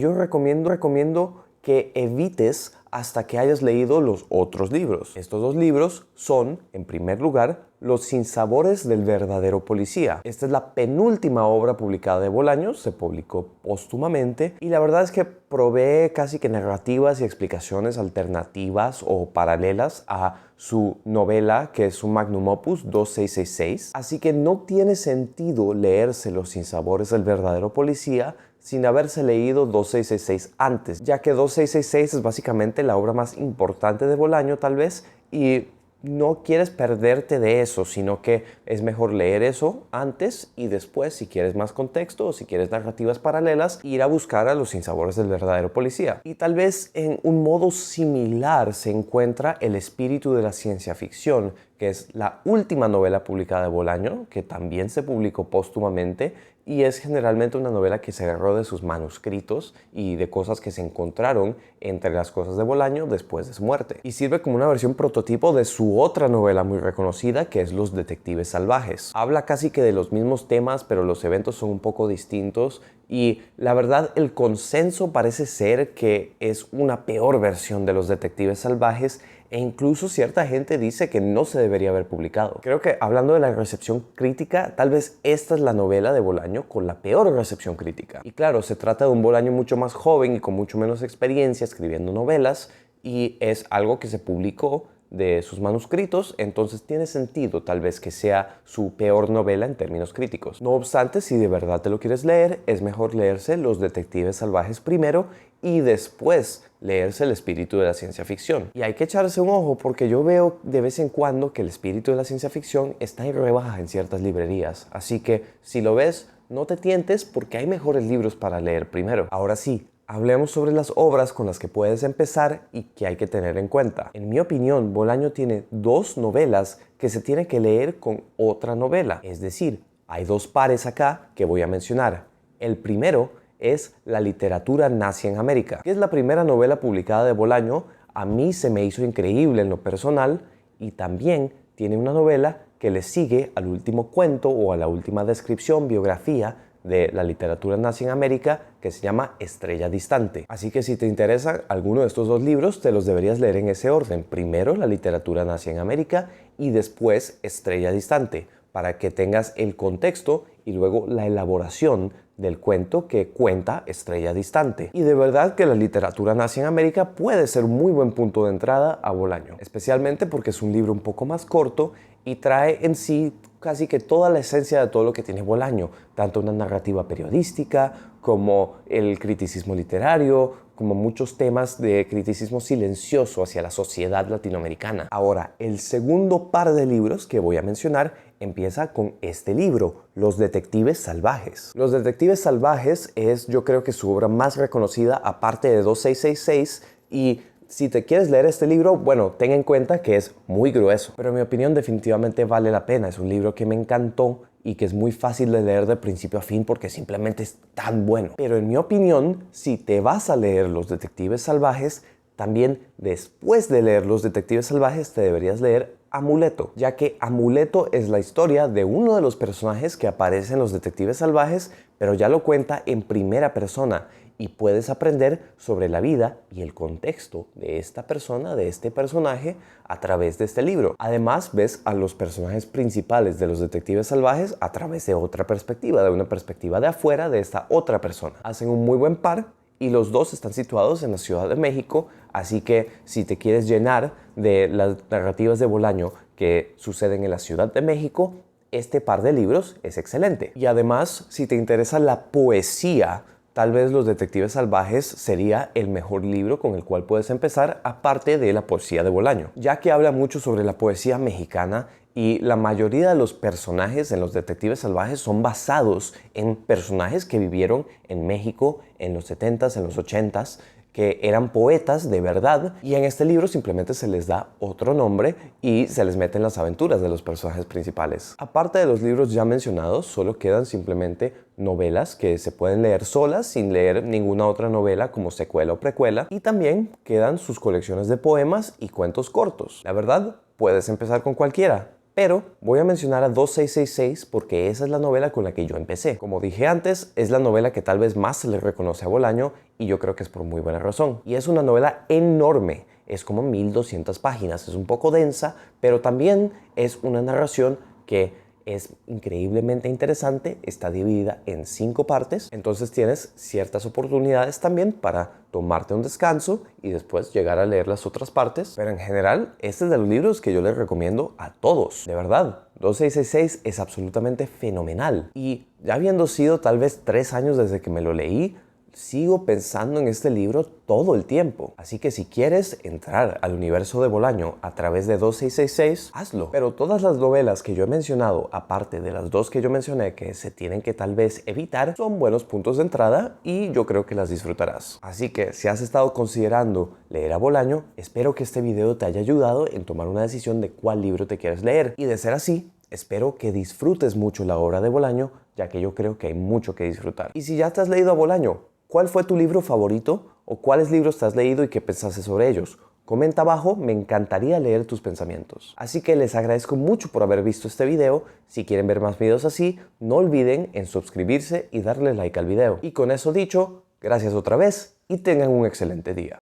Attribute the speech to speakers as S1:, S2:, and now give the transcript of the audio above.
S1: Yo recomiendo que evites hasta que hayas leído los otros libros. Estos dos libros son, en primer lugar, Los sinsabores del verdadero policía. Esta es la penúltima obra publicada de Bolaños, se publicó póstumamente y la verdad es que provee casi que narrativas y explicaciones alternativas o paralelas a su novela, que es su magnum opus 2666. Así que no tiene sentido leerse Los sinsabores del verdadero policía sin haberse leído 2666 antes, ya que 2666 es básicamente la obra más importante de Bolaño tal vez, y no quieres perderte de eso, sino que es mejor leer eso antes y después, si quieres más contexto o si quieres narrativas paralelas, ir a buscar a Los sinsabores del verdadero policía. Y tal vez en un modo similar se encuentra El espíritu de la ciencia ficción, que es la última novela publicada de Bolaño, que también se publicó póstumamente y es generalmente una novela que se agarró de sus manuscritos y de cosas que se encontraron entre las cosas de Bolaño después de su muerte. Y sirve como una versión prototipo de su otra novela muy reconocida, que es Los detectives salvajes. Habla casi que de los mismos temas, pero los eventos son un poco distintos y la verdad el consenso parece ser que es una peor versión de Los detectives salvajes e incluso cierta gente dice que no se debería haber publicado. Creo que hablando de la recepción crítica, tal vez esta es la novela de Bolaño con la peor recepción crítica. Y claro, se trata de un Bolaño mucho más joven y con mucho menos experiencia escribiendo novelas y es algo que se publicó de sus manuscritos, entonces tiene sentido tal vez que sea su peor novela en términos críticos. No obstante, si de verdad te lo quieres leer, es mejor leerse Los detectives salvajes primero y después leerse El espíritu de la ciencia ficción. Y hay que echarse un ojo porque yo veo de vez en cuando que El espíritu de la ciencia ficción está en rebaja en ciertas librerías, así que si lo ves, no te tientes porque hay mejores libros para leer primero. Ahora sí, hablemos sobre las obras con las que puedes empezar y que hay que tener en cuenta. En mi opinión, Bolaño tiene dos novelas que se tiene que leer con otra novela. Es decir, hay dos pares acá que voy a mencionar. El primero es La literatura nazi en América, que es la primera novela publicada de Bolaño. A mí se me hizo increíble en lo personal y también tiene una novela que le sigue al último cuento o a la última descripción, biografía de la literatura nazi en América, que se llama Estrella Distante. Así que si te interesa alguno de estos dos libros, te los deberías leer en ese orden. Primero la literatura nazi en América y después Estrella Distante, para que tengas el contexto y luego la elaboración del cuento que cuenta Estrella Distante. Y de verdad que la literatura nazi en América puede ser un muy buen punto de entrada a Bolaño, especialmente porque es un libro un poco más corto y trae en sí casi que toda la esencia de todo lo que tiene Bolaño, tanto una narrativa periodística como el criticismo literario, como muchos temas de criticismo silencioso hacia la sociedad latinoamericana. Ahora, el segundo par de libros que voy a mencionar empieza con este libro, Los detectives salvajes. Los detectives salvajes es, yo creo que su obra más reconocida aparte de 2666, y si te quieres leer este libro, bueno, ten en cuenta que es muy grueso, pero en mi opinión definitivamente vale la pena. Es un libro que me encantó y que es muy fácil de leer de principio a fin porque simplemente es tan bueno. Pero en mi opinión, si te vas a leer Los detectives salvajes, también después de leer Los detectives salvajes te deberías leer Amuleto, ya que Amuleto es la historia de uno de los personajes que aparece en Los detectives salvajes, pero ya lo cuenta en primera persona y puedes aprender sobre la vida y el contexto de esta persona, de este personaje, a través de este libro. Además, ves a los personajes principales de Los detectives salvajes a través de otra perspectiva, de una perspectiva de afuera de esta otra persona. Hacen un muy buen par y los dos están situados en la Ciudad de México, así que si te quieres llenar de las narrativas de Bolaño que suceden en la Ciudad de México, este par de libros es excelente. Y además, si te interesa la poesía, tal vez Los detectives salvajes sería el mejor libro con el cual puedes empezar, aparte de la poesía de Bolaño, ya que habla mucho sobre la poesía mexicana y la mayoría de los personajes en Los detectives salvajes son basados en personajes que vivieron en México en los 70s, en los 80s, que eran poetas de verdad, y en este libro simplemente se les da otro nombre y se les meten las aventuras de los personajes principales. Aparte de los libros ya mencionados, solo quedan simplemente novelas que se pueden leer solas sin leer ninguna otra novela como secuela o precuela, y también quedan sus colecciones de poemas y cuentos cortos. La verdad, puedes empezar con cualquiera, Pero voy a mencionar a 2666 porque esa es la novela con la que yo empecé. Como dije antes, es la novela que tal vez más se le reconoce a Bolaño y yo creo que es por muy buena razón. Y es una novela enorme, es como 1200 páginas, es un poco densa, pero también es una narración que es increíblemente interesante, está dividida en 5 partes, entonces tienes ciertas oportunidades también para tomarte un descanso y después llegar a leer las otras partes, pero en general este es de los libros que yo les recomiendo a todos, de verdad. 2666 es absolutamente fenomenal y ya habiendo sido tal vez 3 años desde que me lo leí, sigo pensando en este libro todo el tiempo. Así que si quieres entrar al universo de Bolaño a través de 2666, hazlo. Pero todas las novelas que yo he mencionado, aparte de las 2 que yo mencioné que se tienen que tal vez evitar, son buenos puntos de entrada y yo creo que las disfrutarás. Así que si has estado considerando leer a Bolaño, espero que este video te haya ayudado en tomar una decisión de cuál libro te quieres leer. Y de ser así, espero que disfrutes mucho la obra de Bolaño, ya que yo creo que hay mucho que disfrutar. Y si ya te has leído a Bolaño, ¿cuál fue tu libro favorito o cuáles libros te has leído y qué pensaste sobre ellos? Comenta abajo, me encantaría leer tus pensamientos. Así que les agradezco mucho por haber visto este video. Si quieren ver más videos así, no olviden en suscribirse y darle like al video. Y con eso dicho, gracias otra vez y tengan un excelente día.